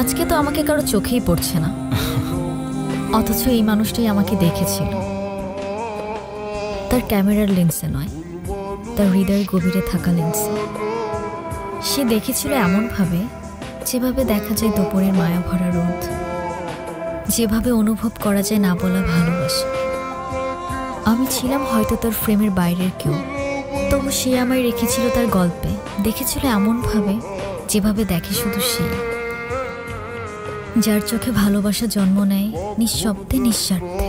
আজকে তো আমাকে কারো চোখেই পড়ছে না, অথচ এই মানুষটাই আমাকে দেখেছিল। তার ক্যামেরার লেন্সে নয়, তার হৃদয়ের গভীরে থাকা লেন্সে। সে দেখেছিল এমনভাবে যেভাবে দেখা যায় দুপুরের মায়া ভরা রোদ, যেভাবে অনুভব করা যায় না বলা ভালোবাসা। আমি ছিলাম হয়তো তার ফ্রেমের বাইরের কেউ, তবু সে আমায় রেখেছিল তার গল্পে। দেখেছিল এমনভাবে যেভাবে দেখে শুধু সে, যার চোখে ভালোবাসা জন্ম নেয় নিঃশব্দে নিঃস্বার্থে।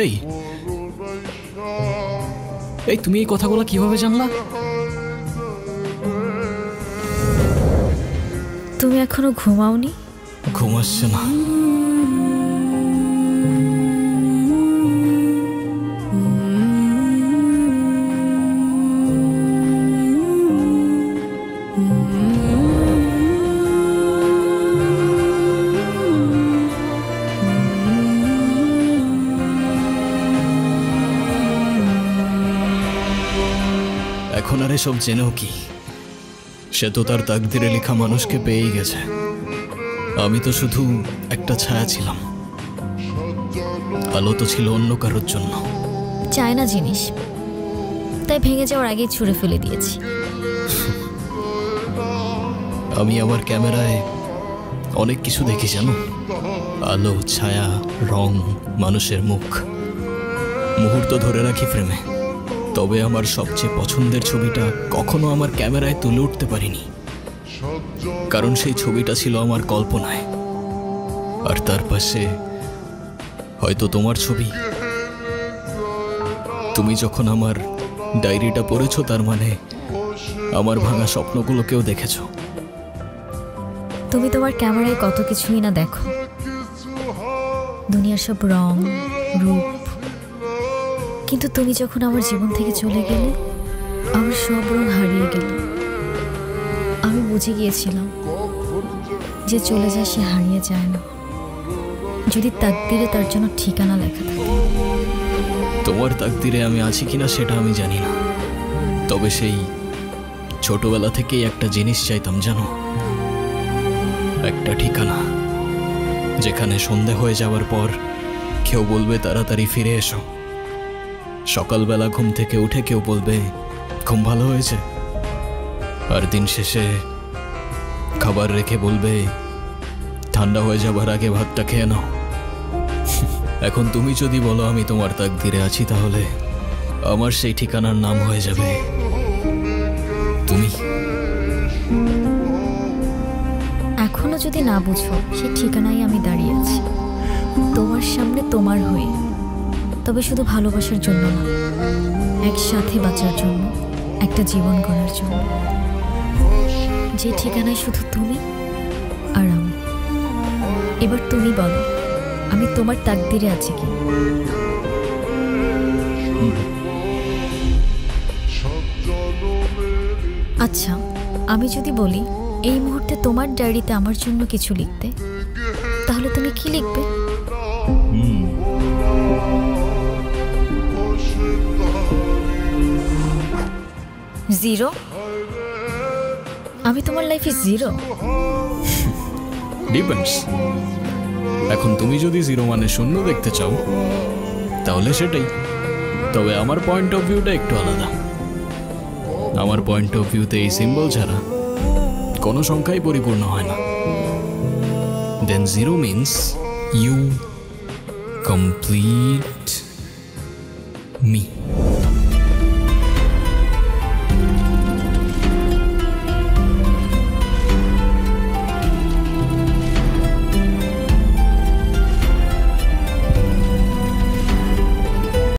এই এই তুমি এই কথাগুলো কিভাবে জানলা? তুমি এখনো ঘুমাওনি? ঘুম আসছে না। এখন আর এসব জেনেও কি? সে তো তার তাকদিরে লেখা মানুষকে পেয়েই গেছে। আমি তো শুধু একটা ছায়া ছিলাম, আলো তো ছিল অন্য কারোর জন্য। চায় না জিনিস, তাই ভেঙে যাওয়ার আগেই ছুঁড়ে ফেলে দিয়েছি। আমি আমার ক্যামেরায় অনেক কিছু দেখি জানো, আলো, ছায়া, রং, মানুষের মুখ। মুহূর্ত ধরে রাখি ফ্রেমে, তবে আমার সবচেয়ে পছন্দের ছবিটা কখনো আমার ক্যামেরায় তুলে উঠতে পারিনি, কারণ সেই ছবিটা ছিল আমার কল্পনায়। আর তার পাশে হয়তো তোমার ছবি। তুমি যখন আমার ডায়েরিটা পড়েছো, তার মানে আমার ভাঙা স্বপ্নগুলোকেও দেখেছো। তুমি তোমার ক্যামেরায় কত কিছুই না দেখো, দুনিয়ার সব রং, রূপ। কিন্তু তুমি যখন আমার জীবন থেকে চলে গেলে, আমার সব রং হারিয়ে গেল। আমি বুঝে গিয়েছিলাম যে চলে যায় সে হারিয়ে যায় না, যদি তাকদিরে তার জন্য ঠিকানা লেখা থাকে। তোমার তাকদিরে আমি আছি কিনা সেটা আমি জানি না, তবে সেই ছোটবেলা থেকেই একটা জিনিস চাইতাম জানো, একটা ঠিকানা, যেখানে সন্ধে হয়ে যাওয়ার পর কেউ বলবে তাড়াতাড়ি ফিরে এসো। সকালবেলা ঘুম থেকে উঠে কেউ বলবে ঘুম ভালো হয়েছে, আর দিন শেষে খাবার রেখে বলবে ঠান্ডা হয়ে যাবার আগে ভাতটা খেয়ে নাও। এখন তুমি যদি বলো আমি তোমার তাকদিরে আছি, তাহলে আমার সেই ঠিকানার নাম হয়ে যাবে তুমি। এখনো যদি না বুঝো, সেই ঠিকানায় আমি দাঁড়িয়ে আছি তোমার সামনে, তোমার হয়ে। তবে শুধু ভালোবাসার জন্য না, একসাথে বাঁচার জন্য, একটা জীবন গড়ার জন্য, যে ঠিকানায় শুধু তুমি আর আমি। এবার তুমি বলো, আমি তোমার তাকদিরে আছি কি? আচ্ছা, আমি যদি বলি এই মুহূর্তে তোমার ডায়েরিতে আমার জন্য কিছু লিখতে, তাহলে তুমি কি লিখবে? জিরো? আমি তোমার লাইফে জিরো? ডিপেন্ডস। এখন তুমি যদি জিরো মানে শূন্য দেখতে চাও, তাহলে সেটাই। তবে আমার পয়েন্ট অফ ভিউটা একটু আলাদা। আমার পয়েন্ট অফ ভিউতে এই সিম্বল ছাড়া কোনো সংখ্যাই পরিপূর্ণ হয় না। Then zero means you complete me.